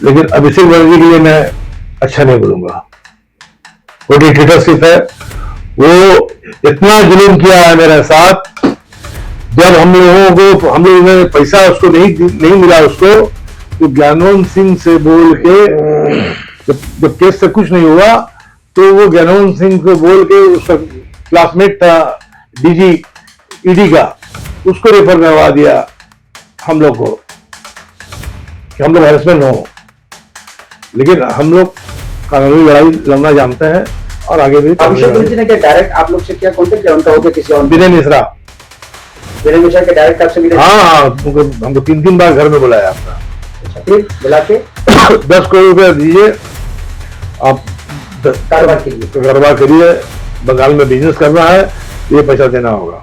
लेकिन अभिषेक बनर्जी के लिए मैं अच्छा नहीं बोलूंगा। वो डिक्टेटरशिप है, वो इतना जुल्म किया है मेरे साथ। जब हम लोगों ने पैसा उसको नहीं मिला उसको, तो ज्ञानवंत सिंह से बोल के जब केस से कुछ नहीं हुआ, तो वो ज्ञानवंत सिंह को बोल के उसका क्लासमेट था डीजी ईडी का, उसको रेफर करवा दिया हम लोग को कि हम लोग हैरेसमेंट हो। लेकिन हम लोग कानूनी लड़ाई लड़ना जानते हैं और आगे भी। अभिषेक बनर्जी ने क्या डायरेक्ट आप लोग से क्या कांटेक्ट किया, उनका हो गया किसी और? विनय मिश्रा के डायरेक्ट आपसे मिले? हाँ, हमको 3 बार घर में बुलाया आपका। अच्छा, फिर बुला के 10 करोड़ रुपया दीजिए, आप कारोबार करिए, बंगाल में बिजनेस करना है, ये पैसा देना होगा।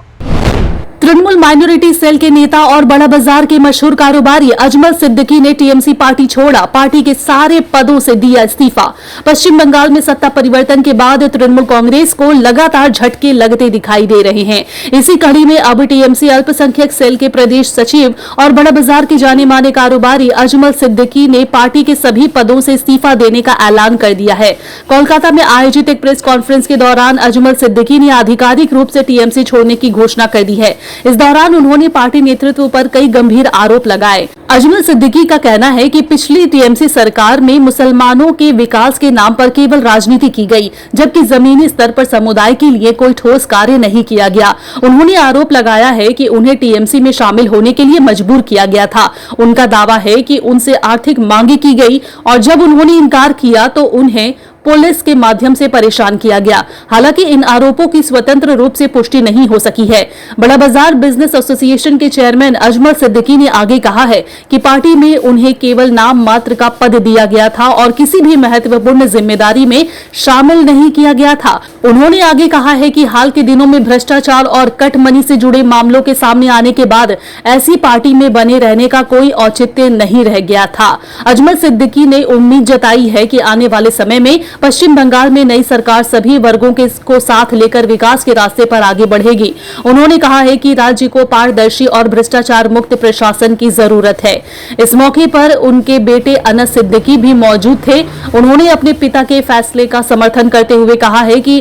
तृणमूल माइनॉरिटी सेल के नेता और बड़ा बाजार के मशहूर कारोबारी अजमल सिद्दीकी ने टीएमसी पार्टी छोड़ा, पार्टी के सारे पदों से दिया इस्तीफा। पश्चिम बंगाल में सत्ता परिवर्तन के बाद तृणमूल कांग्रेस को लगातार झटके लगते दिखाई दे रहे हैं। इसी कड़ी में अब टीएमसी अल्पसंख्यक सेल के प्रदेश सचिव और बड़ा बाजार के जाने माने कारोबारी अजमल सिद्दीकी ने पार्टी के सभी पदों से इस्तीफा देने का ऐलान कर दिया है। कोलकाता में आयोजित एक प्रेस कॉन्फ्रेंस के दौरान अजमल सिद्दीकी ने आधिकारिक रूप से टीएमसी छोड़ने की घोषणा कर दी है। इस दौरान उन्होंने पार्टी नेतृत्व पर कई गंभीर आरोप लगाए। अजमल सिद्दीकी का कहना है कि पिछली टीएमसी सरकार में मुसलमानों के विकास के नाम पर केवल राजनीति की गई, जबकि जमीनी स्तर पर समुदाय के लिए कोई ठोस कार्य नहीं किया गया। उन्होंने आरोप लगाया है कि उन्हें टीएमसी में शामिल होने के लिए मजबूर किया गया था। उनका दावा है कि उनसे आर्थिक मांगे की गई और जब उन्होंने इनकार किया तो उन्हें पुलिस के माध्यम से परेशान किया गया। हालांकि इन आरोपों की स्वतंत्र रूप से पुष्टि नहीं हो सकी है। बड़ा बाजार बिजनेस एसोसिएशन के चेयरमैन अजमल सिद्दीकी ने आगे कहा है कि पार्टी में उन्हें केवल नाम मात्र का पद दिया गया था और किसी भी महत्वपूर्ण जिम्मेदारी में शामिल नहीं किया गया था। उन्होंने आगे कहा है कि हाल के दिनों में भ्रष्टाचार और कट मनी से जुड़े मामलों के सामने आने के बाद ऐसी पार्टी में बने रहने का कोई औचित्य नहीं रह गया था। अजमल सिद्दीकी ने उम्मीद जताई है कि आने वाले समय में पश्चिम बंगाल में नई सरकार सभी वर्गों को साथ लेकर विकास के रास्ते पर आगे बढ़ेगी। उन्होंने कहा है कि राज्य को पारदर्शी और भ्रष्टाचार मुक्त प्रशासन की जरूरत है। इस मौके पर उनके बेटे अनस सिद्दीकी भी मौजूद थे। उन्होंने अपने पिता के फैसले का समर्थन करते हुए कहा है कि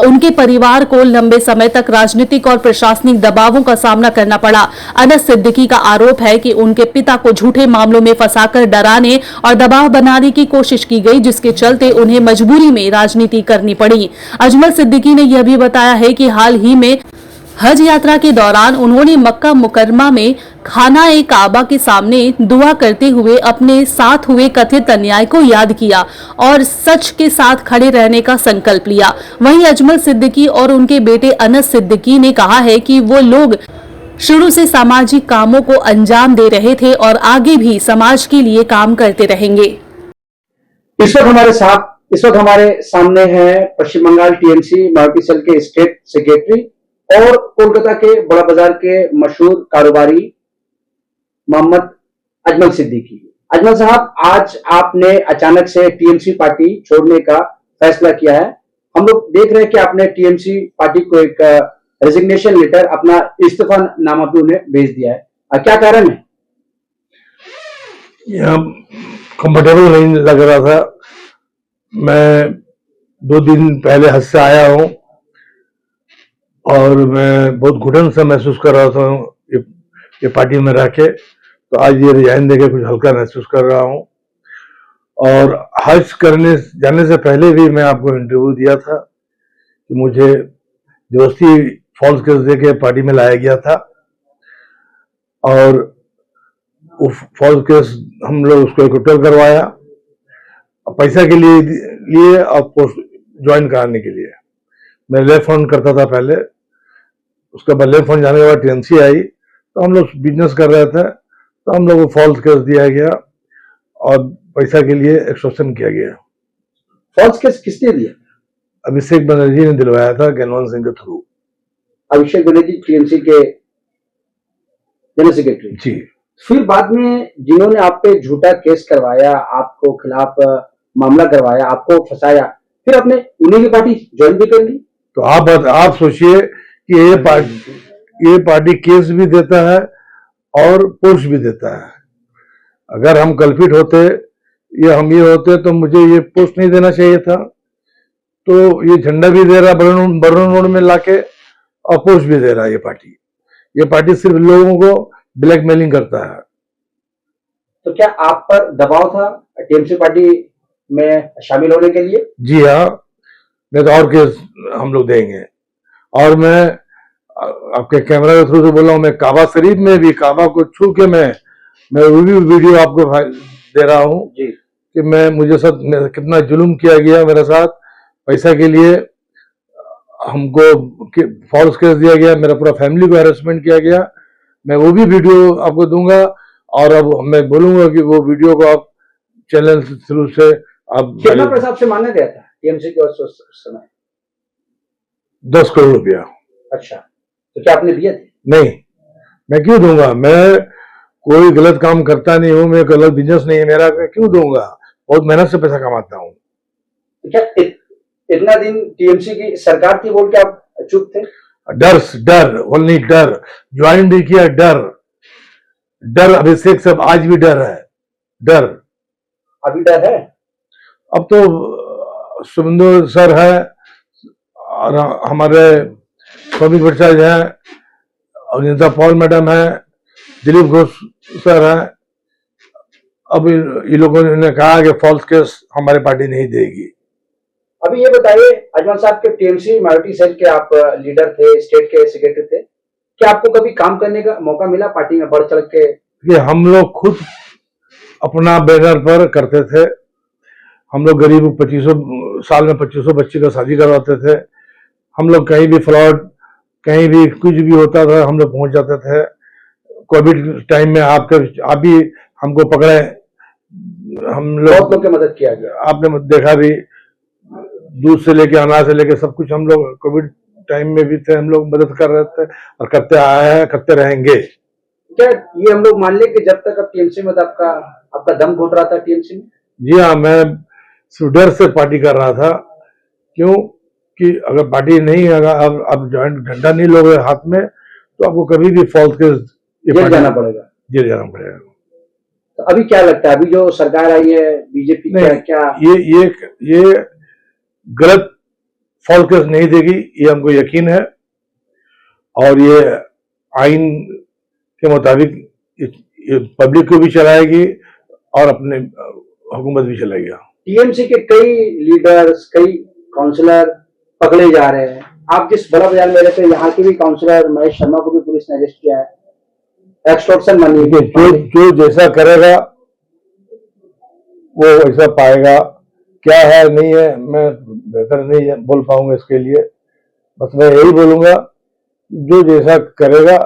उनके परिवार को लंबे समय तक राजनीतिक और प्रशासनिक दबावों का सामना करना पड़ा। अनस सिद्दीकी का आरोप है कि उनके पिता को झूठे मामलों में फंसाकर डराने और दबाव बनाने की कोशिश की गई, जिसके चलते उन्हें मजबूरी में राजनीति करनी पड़ी। अजमल सिद्दीकी ने यह भी बताया है कि हाल ही में हज यात्रा के दौरान उन्होंने मक्का मुकरमा में खाना-ए काबा के सामने दुआ करते हुए अपने साथ हुए कथित अन्याय को याद किया और सच के साथ खड़े रहने का संकल्प लिया। वहीं अजमल सिद्दीकी और उनके बेटे अनस सिद्दीकी ने कहा है कि वो लोग शुरू से सामाजिक कामों को अंजाम दे रहे थे और आगे भी समाज के लिए काम करते रहेंगे। इस वक्त हमारे सामने है पश्चिम बंगाल टीएमसी माइनॉरिटी सेल के स्टेट सेक्रेटरी और कोलकाता के बड़ा बाजार के मशहूर कारोबारी मोहम्मद अजमल सिद्दीकी। अजमल साहब, आज आपने अचानक से टीएमसी पार्टी छोड़ने का फैसला किया है। हम लोग देख रहे हैं कि आपने टीएमसी पार्टी को एक रेजिग्नेशन लेटर, अपना इस्तीफा नामा भी उन्हें भेज दिया है। क्या कारण है? कंफर्टेबल नहीं लग रहा था। मैं 2 दिन पहले हज से आया हूं और मैं बहुत घुटन सा महसूस कर रहा था ये पार्टी में रह के, तो आज ये रिजाइन देके कुछ हल्का महसूस कर रहा हूं। और हज करने जाने से पहले भी मैं आपको इंटरव्यू दिया था कि मुझे जबरदस्ती फॉल्स केस देके पार्टी में लाया गया था और फॉल्स केस हम लोग उसको एक्विटल करवाया पैसा के लिए और पोस्ट ज्वाइन कराने के लिए। मैं लेफ्ट फ्रंट करता था पहले, उसके बाद लेफ्ट फ्रंट जाने के बाद टीएमसी आई, तो हम लोग बिजनेस कर रहे थे, तो हम लोग को फॉल्स केस दिया गया और पैसा के लिए एक्सटॉर्शन किया गया। फॉल्स केस किसने दिया? अभिषेक बनर्जी ने दिलवाया था ज्ञानवंत सिंह के थ्रू। अभिषेक बनर्जी टीएमसी के जनरल सेक्रेटरी जी। फिर बाद में जिन्होंने आप पे झूठा केस करवाया, आपको खिलाफ मामला करवाया, आपको फंसाया, फिर आपने उन्हीं की पार्टी ज्वाइन भी कर ली। तो आप सोचिए कि ये पार्टी केस भी देता है और पोस्ट भी देता है। अगर हम कल्पित होते ये हम ये होते तो मुझे ये पोस्ट नहीं देना चाहिए था। तो ये झंडा भी दे रहा बर्नर रोड में लाके और पोस्ट भी दे रहा है। ये पार्टी सिर्फ लोगों को ब्लैकमेलिंग करता है। तो क्या आप पर दबाव था टीएमसी पार्टी में शामिल होने के लिए? जी हाँ, नहीं तो और केस हम लोग देंगे। और मैं आपके कैमरा के थ्रू से बोल रहा हूँ, मैं काबा शरीफ में भी काबा को छू के मैं वो भी वीडियो आपको दे रहा हूँ कि मुझे साथ कितना जुल्म किया गया मेरे साथ। पैसा के लिए हमको फॉल्स केस दिया गया, मेरा पूरा फैमिली को हैरेसमेंट किया गया। मैं वो भी वीडियो आपको दूंगा और अब मैं बोलूंगा कि वो वीडियो को आप चैनल थ्रू से आप कितना पैसा आपसे मांगा गया था टीएमसी के उस समय? 10 करोड़ रुपया। अच्छा, तो क्या आपने दिए थे? नहीं, मैं क्यों दूंगा? मैं कोई गलत काम करता नहीं हूँ, मैं गलत बिजनेस नहीं है मेरा, मैं क्यों दूंगा? बहुत मेहनत से पैसा कमाता हूँ। क्या इतना दिन टीएमसी की सरकार थी बोल के आप चुप थे? डर, ओनली डर। ज्वाइन भी किया, डर अभिषेक सब आज भी डर है, डर अभी डर है। अब तो सुमिंदर सर है और हमारे स्वामी भट्टाचार्य है, अनिता पॉल मैडम है, दिलीप घोष सर है। अब ये लोगों ने कहा कि फॉल्स केस हमारी पार्टी नहीं देगी। अभी ये बताइए, अजमल साहब के टीएमसी माइनॉरिटी सेल के आप लीडर थे, स्टेट के सेक्रेटरी थे, क्या आपको कभी काम करने का मौका मिला पार्टी में बढ़ चढ़ के? ये हम लोग खुद अपना बैनर पर करते थे। हम लोग गरीब 2500 साल में 2500 बच्चे का शादी करवाते थे। हम लोग कहीं भी फ्लॉड, कहीं भी कुछ भी होता था, हम लोग पहुंच जाते थे। कोविड टाइम में आप भी हमको पकड़े, हम बहुत लोग की मदद किया गया। आपने देखा भी, दूध से लेके अनाज से लेके सब कुछ हम लोग कोविड टाइम में भी थे, हम लोग मदद कर रहे थे और करते आए हैं, करते रहेंगे। क्या ये हम लोग मान ले कि जब तक आप टीएमसी में आपका दम घुट रहा था टीएमसी में? जी हाँ, मैं सिर्फ डर से पार्टी कर रहा था। क्यों कि अगर पार्टी नहीं, अगर आप ज्वाइंट घंटा नहीं लोगे हाथ में तो आपको कभी भी फॉल्स केस जेल जाना पड़ेगा। जेल जाना पड़ेगा। तो अभी क्या लगता है, अभी जो सरकार आई है बीजेपी, क्या ये गलत फॉल्स केस नहीं देगी, ये हमको यकीन है। और ये आइन के मुताबिक ये पब्लिक को भी चलाएगी और अपने हुकूमत भी चलाएगी। टीएमसी के कई लीडर्स, कई काउंसलर पकड़े जा रहे हैं। आप जिस बड़ा बाजार में रहते हैं, यहाँ के भी काउंसलर महेश शर्मा को भी पुलिस ने अरेस्ट किया है, एक्सटॉर्शन मनी। जो जैसा करेगा वो वैसा पाएगा। क्या है नहीं है मैं बेहतर नहीं बोल पाऊंगा इसके लिए, बस मैं यही बोलूंगा जो जैसा करेगा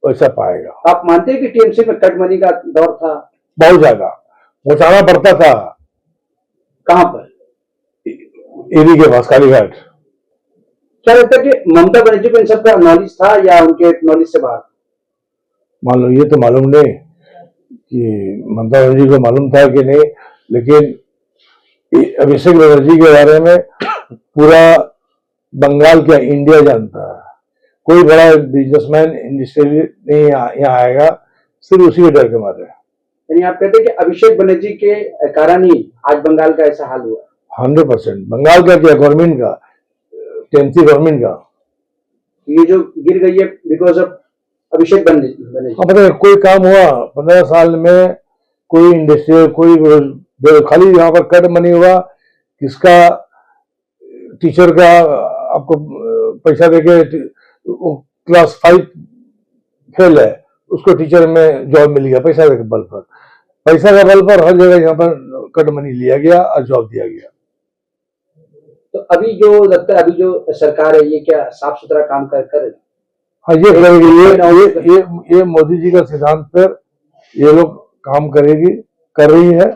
वैसा पाएगा। आप मानते हैं कि टीएमसी में कट मनी का दौर था? बहुत ज्यादा पहुंचाना पड़ता था। कहां पर? एवी के पास, कालीघाट। क्या लगता है कि ममता बनर्जी को इन सबका नॉलेज था या उनके नॉलेज से बाहर? मान लो ये तो मालूम नहीं कि ममता बनर्जी को मालूम था कि नहीं, लेकिन अभिषेक बनर्जी के बारे में पूरा बंगाल क्या इंडिया जानता है। कोई बड़ा बिजनेसमैन इंडस्ट्रियल नहीं यहाँ आएगा सिर्फ उसी के डर के मारे। यानी आप कहते हैं कि अभिषेक बनर्जी के कारण ही आज बंगाल का ऐसा हाल हुआ? 100%। बंगाल का क्या, गवर्नमेंट का, टीएमसी गवर्नमेंट का ये जो गिर गई है बिकॉज ऑफ अभिषेक बनर्जी। पता है कोई काम हुआ 15 साल में, कोई इंडस्ट्रियल, कोई खाली यहाँ पर कट मनी हुआ। किसका टीचर का आपको पैसा देके क्लास 5 फेल है, उसको टीचर में जॉब मिल गया पैसा के बल पर। पैसा के बल पर हर जगह यहाँ पर कट मनी लिया गया और जॉब दिया गया। तो अभी जो लगता है, अभी जो सरकार है, ये क्या साफ सुथरा काम कर हाँ, ये करेगी। ये मोदी जी का सिद्धांत पर ये लोग काम करेगी, कर रही है।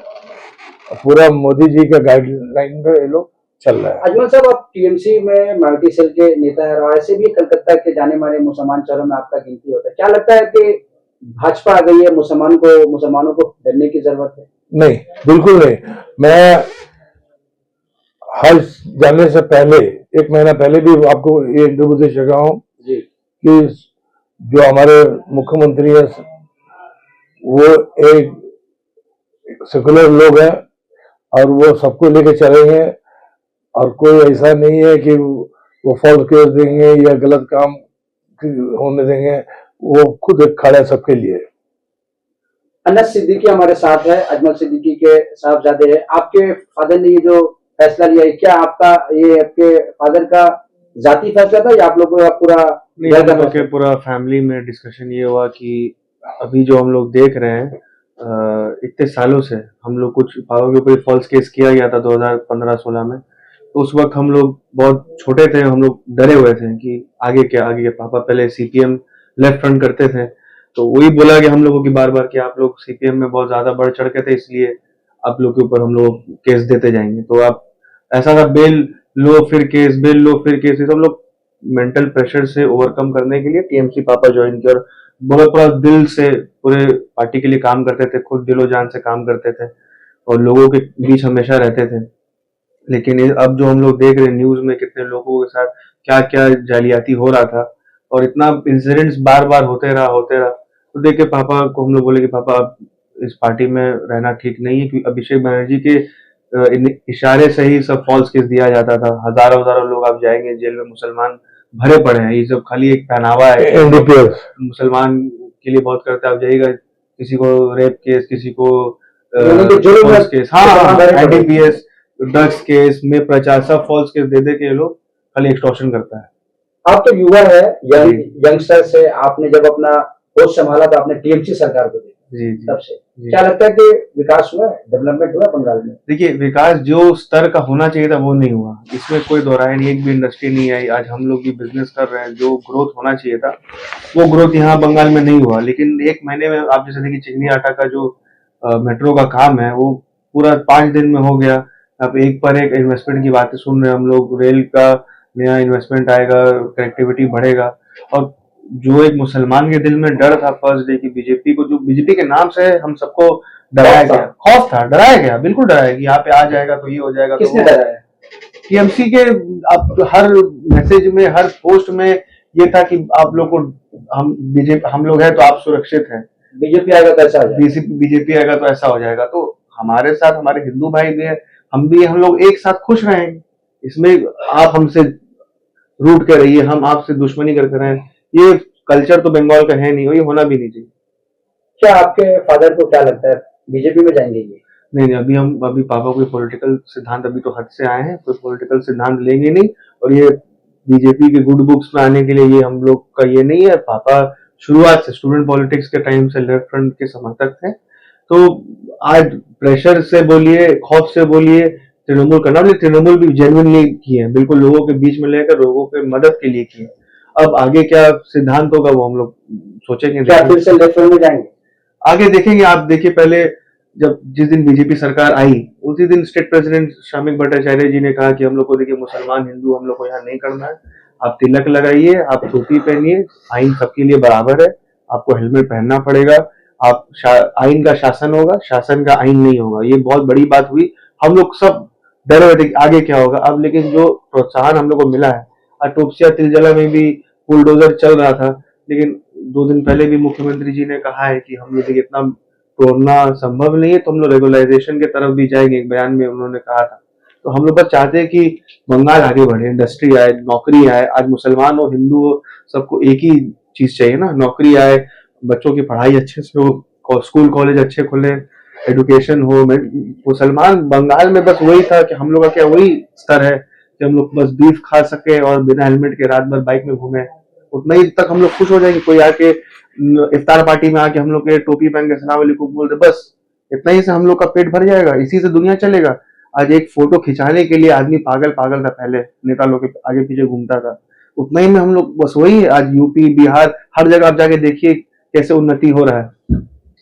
पूरा मोदी जी का गाइडलाइन पे ये लोग चल रहा है। अजमल साहब, आप टीएमसी में माइनॉरिटी सेल के नेता है और ऐसे भी कलकत्ता के जाने माने मुसलमान शहरों में आपका गिनती होता है। क्या लगता है कि भाजपा आ गई है, मुसलमानों को डरने की जरूरत है? नहीं, बिल्कुल नहीं। मैं हज जाने से पहले 1 महीना पहले भी आपको ये इंटरव्यू दे चुका हूँ कि जो हमारे मुख्यमंत्री है वो एक सेकुलर लोग हैं, और वो सबको लेके चलेंगे, और कोई ऐसा नहीं है कि वो फॉल्स केस देंगे या गलत काम होने देंगे। वो खुद खड़ा है सबके लिए। अनस सिद्दीकी हमारे साथ है, अजमल सिद्दीकी के साहबजादे हैं। आपके फादर ने ये जो फैसला लिया है, क्या ये आपके फादर का जाती फैसला था या आप लोगों का पूरा नहीं, घर हम का लोग के फैसला? पूरा फैमिली में डिस्कशन ये हुआ कि अभी जो हम लोग देख रहे हैं इतने सालों से हम लोग कुछ पापा के ऊपर फॉल्स केस किया गया था 2015-16 में। तो उस वक्त हम लोग बहुत छोटे थे, हम लोग डरे हुए थे कि आगे पापा पहले सीपीएम लेफ्ट फ्रंट करते थे, तो वही बोला कि हम लोगों की बार बार कि आप लोग सीपीएम में बहुत ज्यादा बढ़ चढ़ के थे, इसलिए आप लोग के ऊपर हम लोग केस देते जाएंगे। तो आप ऐसा था, बेल लो फिर केस, बेल लो फिर केस। ये सब लोग मेंटल प्रेशर से ओवरकम करने के लिए टीएमसी पापा ज्वाइन किया, और बहुत पूरा दिल से पूरे पार्टी के लिए काम करते थे, खुद दिलो जान से काम करते थे और लोगों के बीच हमेशा रहते थे। लेकिन अब जो हम लोग देख रहे हैं न्यूज में कितने लोगों के साथ क्या क्या जालियाती हो रहा था, और इतना इंसिडेंट्स बार बार होते रहा, तो देख के पापा को हम लोग बोले कि पापा अब इस पार्टी में रहना ठीक नहीं है, क्योंकि अभिषेक बनर्जी के इशारे से ही सब फॉल्स केस दिया जाता था। हजारों हजारों लोग आप जाएंगे जेल में, मुसलमान भरे पड़े हैं, ये सब खाली एक पहनावा है। एनडीपीएस मुसलमान के लिए बहुत करते हैं, आप जाइएगा किसी को रेप केस, किसी को उन्होंने जो लोग फॉल्स केस, हाँ भरे पड़े। एनडीपीएस, ड्रग्स केस में प्रचार, सब फॉल्स केस दे दे के ये लोग खाली एक्सटॉर्शन करता है। आप तो युवा है, जी। यंगस्टर से आपने जब अपना होश संभाला तो आपने टीएमसी सरकार को देखा जी जी तब से। जी। क्या लगता है कि विकास हुआ है, डेवलपमेंट हुआ है बंगाल में? देखिए, विकास जो स्तर का होना चाहिए था वो नहीं हुआ, इसमें कोई दो राय नहीं। एक भी इंडस्ट्री नहीं आई, आज हम लोग भी बिजनेस कर रहे हैं, जो ग्रोथ होना चाहिए था वो ग्रोथ यहाँ बंगाल में नहीं हुआ। लेकिन एक महीने में आप जैसे देखिए, चिकनी आटा का जो मेट्रो का काम है वो पूरा 5 दिन में हो गया। अब एक पर एक इन्वेस्टमेंट की बातें सुन रहे हैं हम लोग, रेल का नया इन्वेस्टमेंट आएगा, कनेक्टिविटी बढ़ेगा। और जो एक मुसलमान के दिल में डर था फर्स्ट डे की बीजेपी को, जो बीजेपी के नाम से हम सबको डराया गया, खौफ था, डराया गया, बिल्कुल डराया कि यहाँ पे आ जाएगा तो ये हो जाएगा। किसने तो डराया? टीएमसी के अब हर मैसेज में, हर पोस्ट में ये था कि आप लोग को हम बीजेपी, हम लोग हैं तो आप सुरक्षित हैं, बीजेपी आएगा तो ऐसा हो जाएगा। बीजेपी आएगा तो ऐसा हो जाएगा। तो हमारे साथ हमारे हिंदू भाई भी है, हम लोग एक साथ खुश रहेंगे, इसमें आप हमसे रूट के रहिए, हम आपसे दुश्मनी करके रहें, ये कल्चर तो बंगाल का है नहीं, ये होना भी नहीं चाहिए। क्या आपके फादर को क्या लगता है, बीजेपी में जाएंगे ये? नहीं, अभी पापा कोई पॉलिटिकल सिद्धांत, अभी तो हद से आए हैं, कोई पॉलिटिकल सिद्धांत लेंगे नहीं। और ये बीजेपी के गुड बुक्स में आने के लिए ये हम लोग का ये नहीं है। पापा शुरुआत से स्टूडेंट पॉलिटिक्स के टाइम से लेफ्ट फ्रंट के समर्थक थे। तो आज प्रेशर से बोलिए, खौफ से बोलिए, तृणमूल करना, तृणमूल भी जेन्युइनली किए, बिल्कुल लोगों के बीच में लेकर लोगों के मदद के लिए किए। अब आगे क्या सिद्धांत होगा वो हम लोग सोचेंगे। क्या फिर से लेफ्ट में जाएंगे? आगे देखेंगे। आप देखिए, पहले जिस दिन बीजेपी सरकार आई उसी दिन स्टेट प्रेसिडेंट श्रमिक भट्टाचार्य जी ने कहा कि हम लोग को, देखिए मुसलमान हिंदू हम लोग को यहाँ नहीं करना है, आप तिलक लगाइए, आप टोपी पहनिए, आइन सबके लिए बराबर है, आपको हेलमेट पहनना पड़ेगा, आप आइन का शासन होगा, शासन का आइन नहीं होगा। ये बहुत बड़ी बात हुई, हम लोग सब डरे हुए थे कि आगे क्या होगा। अब लेकिन जो प्रोत्साहन हम लोग को मिला है, टोपसिया तिलजला में भी बुलडोजर चल रहा था, लेकिन 2 दिन पहले भी मुख्यमंत्री जी ने कहा है कि हम लोग इतना तोड़ना संभव नहीं है, तो हम लोग रेगुलराइजेशन की तरफ भी जाएंगे, एक बयान में उन्होंने कहा था। तो हम लोग बस चाहते हैं कि बंगाल आगे बढ़े, इंडस्ट्री आए, नौकरी आए। आज मुसलमान हो, हिंदू हो, सबको एक ही चीज चाहिए ना, नौकरी आए, बच्चों की पढ़ाई अच्छे से हो, स्कूल कॉलेज अच्छे खुले, एडुकेशन हो। मुसलमान बंगाल में बस वही था कि हम लोग का क्या वही स्तर है कि हम लोग बस बीफ खा सके और बिना हेलमेट के रात भर बाइक में घूमे, उतना ही तक हम लोग खुश हो जाएंगे। कोई आके इफ्तार पार्टी में आके हम लोग के टोपी पहन के सलाम अलैकुम बोल दे, बस इतना ही से हम लोग का पेट भर जाएगा, इसी से दुनिया चलेगा। आज एक फोटो खिंचाने के लिए आदमी पागल था, पहले नेता लोग के आगे पीछे घूमता था, उतना ही में हम लोग बस वही है। आज यूपी बिहार हर जगह आप जाके देखिए कैसे उन्नति हो रहा है।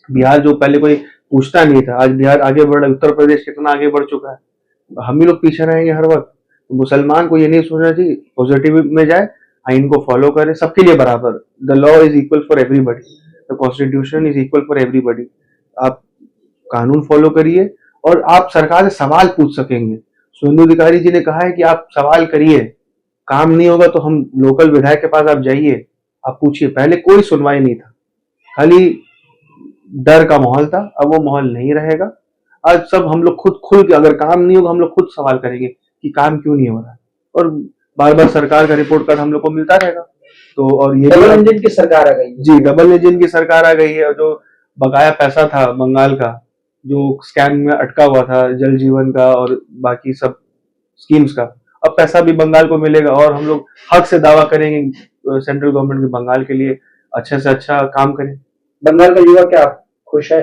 बिहार जो पहले कोई पूछता नहीं था, आज बिहार आगे बढ़ रहा है। उत्तर प्रदेश कितना आगे बढ़ चुका है, हम ही लोग पीछे रहेंगे हर वक्त। तो मुसलमान को ये नहीं सोचना चाहिए, पॉजिटिव में जाए, आइन को फॉलो करे, सबके लिए बराबर। The law is equal for everybody, the constitution is equal for everybody. आप कानून फॉलो करिए और आप सरकार से सवाल पूछ सकेंगे। सुवेंदु अधिकारी जी ने कहा है कि आप सवाल करिए, काम नहीं होगा तो हम लोकल विधायक के पास आप जाइए, आप पूछिए। पहले कोई सुनवाई नहीं था, खाली डर का माहौल था, अब वो माहौल नहीं रहेगा। आज सब हम लोग खुद खुल के, अगर काम नहीं होगा हम लोग खुद सवाल करेंगे कि काम क्यों नहीं हो रहा है, और बार बार सरकार का रिपोर्ट कार्ड हम लोग को मिलता रहेगा। तो और ये डबल इंजन की सरकार आ गई है। जी, डबल इंजन की सरकार आ गई है, और जो बकाया पैसा था बंगाल का, जो स्कैम में अटका हुआ था, जल जीवन का और बाकी सब स्कीम्स का, अब पैसा भी बंगाल को मिलेगा, और हम लोग हक से दावा करेंगे सेंट्रल गवर्नमेंट के बंगाल के लिए अच्छे से अच्छा काम करें। बंगाल का युवा क्या खुश है?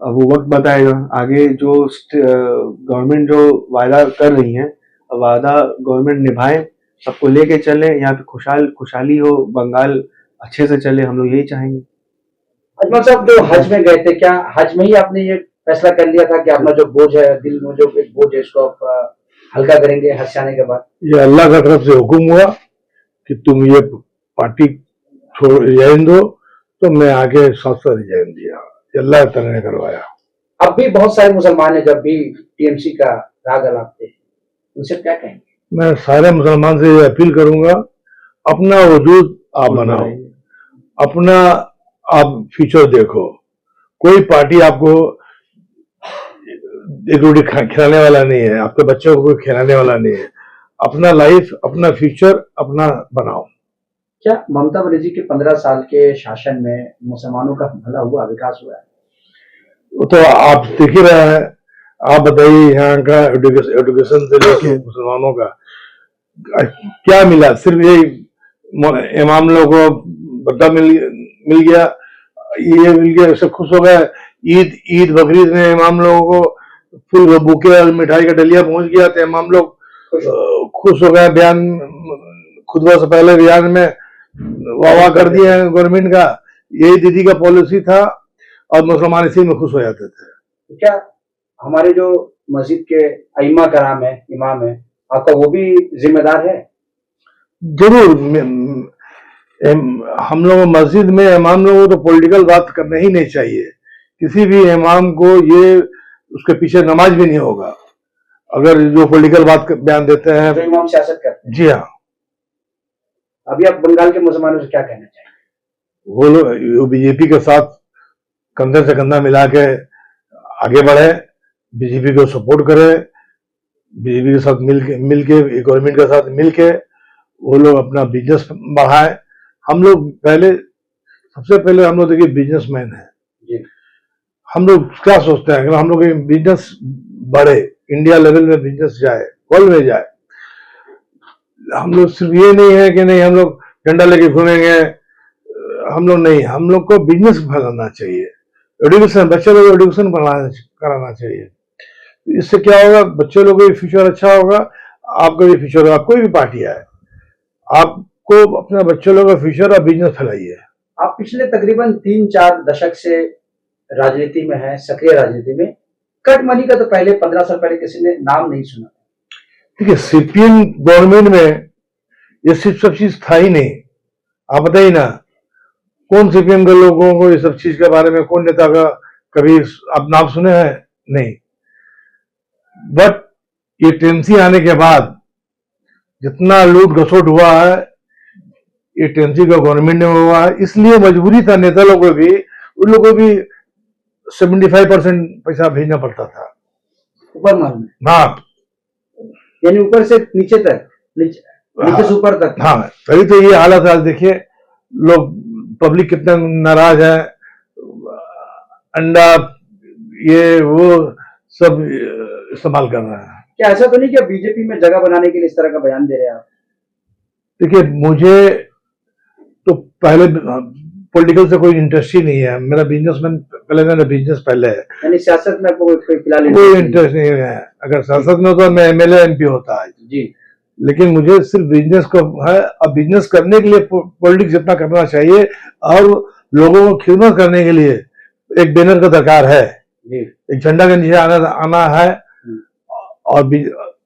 अब वो वक्त बताएगा। आगे जो गवर्नमेंट जो वायदा कर रही है, वादा गवर्नमेंट निभाए, सबको लेके चले, यहाँ पे खुशहाली हो, बंगाल अच्छे से चले, हम लोग यही चाहेंगे। अजमल साहब, जो हज में गए थे, क्या हज में ही आपने ये फैसला कर लिया था कि अपना जो बोझ है, दिल में जो एक बोझ है, इसको आप हल्का करेंगे हज से आने के बाद? ये अल्लाह का तरफ से हुक्म हुआ कि तुम ये पार्टी छोड़ रिजाइन दो, तो मैं आगे साथ साथ रिजाइन दिया। ये अल्लाह ताला ने करवाया। अब भी बहुत सारे मुसलमान हैं, जब भी टीएमसी का राग अलापते हैं, उनसे क्या कहेंगे? मैं सारे मुसलमान से ये अपील करूंगा, अपना वजूद आप बनाओ, अपना आप फ्यूचर देखो। कोई पार्टी आपको एक रोटी खिलाने वाला नहीं है, आपके बच्चों को कोई खिलाने वाला नहीं है। अपना लाइफ, अपना फ्यूचर अपना बनाओ। क्या ममता बनर्जी के 15 साल के शासन में मुसलमानों का भला हुआ, विकास हुआ है? वो तो आप देख ही रहे हैं। आप बताइए, यहाँ का एजुकेशन से लेके मुसलमानों का क्या मिला? सिर्फ यही इमाम लोगों को बता मिल गया, ये मिल गया, इससे खुश हो गए। ईद बकरीद में इमाम लोगों को फुल बुके और मिठाई का डलिया पहुंच गया, तो इमाम लोग खुश हो गए। बयान, खुतबा से पहले बयान में वाह कर दिया गवर्नमेंट का। यही दीदी का पॉलिसी था, और मुसलमान इसी में खुश हो जाते थे। क्या हमारे जो मस्जिद के अइमा कराम है, इमाम है, आपका वो भी जिम्मेदार है? जरूर। हम लोग मस्जिद में इमाम लोगों को तो पॉलिटिकल बात करना ही नहीं चाहिए। किसी भी इमाम को ये उसके पीछे नमाज भी नहीं होगा अगर जो पॉलिटिकल बात बयान देते हैं, जो इमाम सियासत करते हैं। जी हाँ। अभी आप बंगाल के मुसलमानों से क्या कहना चाहेंगे? वो लोग बीजेपी के साथ कंधे से कंधा मिला के आगे बढ़े, बीजेपी को सपोर्ट करे, बीजेपी के साथ मिलके गवर्नमेंट के साथ मिलके वो लोग अपना बिजनेस बढ़ाए। हम लोग सबसे पहले हम लोग देखिए बिजनेसमैन है। हम लोग क्या सोचते हैं, अगर हम लोग बिजनेस बढ़े, इंडिया लेवल में बिजनेस जाए, वर्ल्ड में जाए, हम लोग सिर्फ ये नहीं है कि नहीं हम लोग झंडा लेके घूमेंगे, हम लोग नहीं, हम लोग को बिजनेस फैलाना चाहिए। एजुकेशन, बच्चे लोग एजुकेशन कराना चाहिए। इससे क्या होगा, बच्चे लोगों का भी फ्यूचर अच्छा होगा, आपका भी फ्यूचर होगा। कोई भी पार्टी आए, आपको अपने बच्चे लोगों का फ्यूचर और बिजनेस फैलाइए। आप पिछले तकरीबन 3-4 दशक से राजनीति में है, सक्रिय राजनीति में। कट मनी का तो पहले 15 साल पहले किसी ने नाम नहीं सुना। देखिए, सीपीएम गवर्नमेंट में ये सब चीज था ही नहीं। आप बताइए ना, कौन सीपीएम के लोगों को ये सब चीज के बारे में, कौन नेता का कभी आप नाम सुने हैं? नहीं। बट ये टीएमसी आने के बाद जितना लूट घसोट हुआ है, ये टीएमसी का गवर्नमेंट में हुआ है। इसलिए मजबूरी था नेता लोगों को भी, उन लोगों को भी 75% पैसा भेजना पड़ता था ऊपर माल में। हाँ, यानी ऊपर से नीचे तक, नीचे से ऊपर तक। हाँ, तभी तो ये हालत है। आज देखिए लोग, पब्लिक कितना नाराज है। अंडा ये वो सब इस्तेमाल कर रहा है। क्या ऐसा तो नहीं कि बीजेपी में जगह बनाने के लिए इस तरह का बयान दे रहे हैं आप? देखिए, मुझे तो पहले पॉलिटिकल से कोई इंटरेस्ट ही नहीं है। मेरा बिजनेस पहले है। यानी सियासत में आपको फिलहाल कोई इंटरेस्ट नहीं है। अगर सियासत में होता मैं एमएलए एमपी होता है जी, लेकिन मुझे सिर्फ बिजनेस को है। अब बिजनेस करने के लिए पॉलिटिक्स जितना करना चाहिए, और लोगों को खिदमत करने के लिए एक बैनर का दरकार है जी। एक झंडा के नीचे आना है। और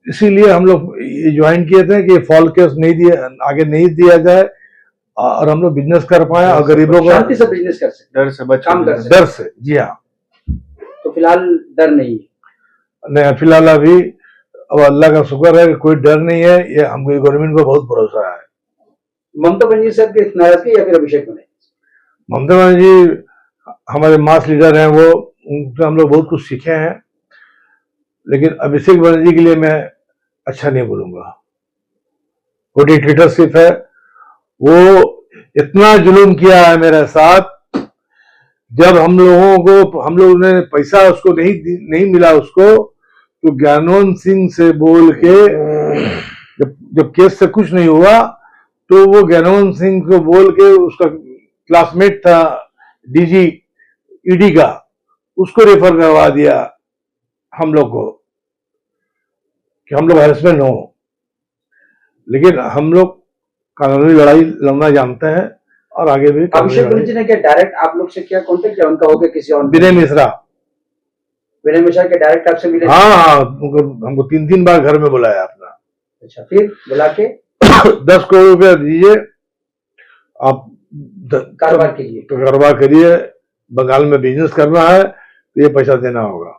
इसीलिए हम लोग ये ज्वाइन किए थे कि फॉल केस आगे नहीं दिया जाए, और हम लोग बिजनेस कर पाए, और गरीबों को शांति से बिजनेस कर सकते, डर से काम कर सकते, डर से। जी हाँ। तो फिलहाल डर नहीं है? नहीं, फिलहाल अभी अब अल्लाह का शुक्र है कि कोई डर नहीं है। ये हमको गवर्नमेंट को बहुत भरोसा है। ममता बनर्जी साहब की नाराजगी या फिर अभिषेक बनर्जी? ममता बनर्जी हमारे मास लीडर हैं, वो उनसे हम लोग बहुत कुछ सीखे हैं। लेकिन अभिषेक बनर्जी के लिए मैं अच्छा नहीं बोलूंगा। वो डिक्टेटरशिप है, वो इतना जुल्म किया है मेरे साथ। जब हम लोगों ने पैसा उसको नहीं मिला उसको, तो ज्ञानवंत सिंह से बोल के जब केस से कुछ नहीं हुआ, तो वो ज्ञानवंत सिंह को बोल के, उसका क्लासमेट था डीजी ईडी का, उसको रेफर करवा दिया हम लोग को कि हम लोग हैरेसमेंट हो। लेकिन हम लोग कानूनी लड़ाई लड़ना जानते हैं और आगे भी। अभिषेक बनर्जी ने क्या डायरेक्ट आप लोग से क्या कांटेक्ट किया, उनका हो गया किसी और? विनय मिश्रा के डायरेक्ट आपसे मिले? हाँ, हमको 3 बार घर में बुलाया अपना। अच्छा, फिर बुला के 10 करोड़ रुपया दीजिए, आप कारोबार कीजिए, कारोबार करिए, बंगाल में बिजनेस करना है तो ये पैसा देना होगा।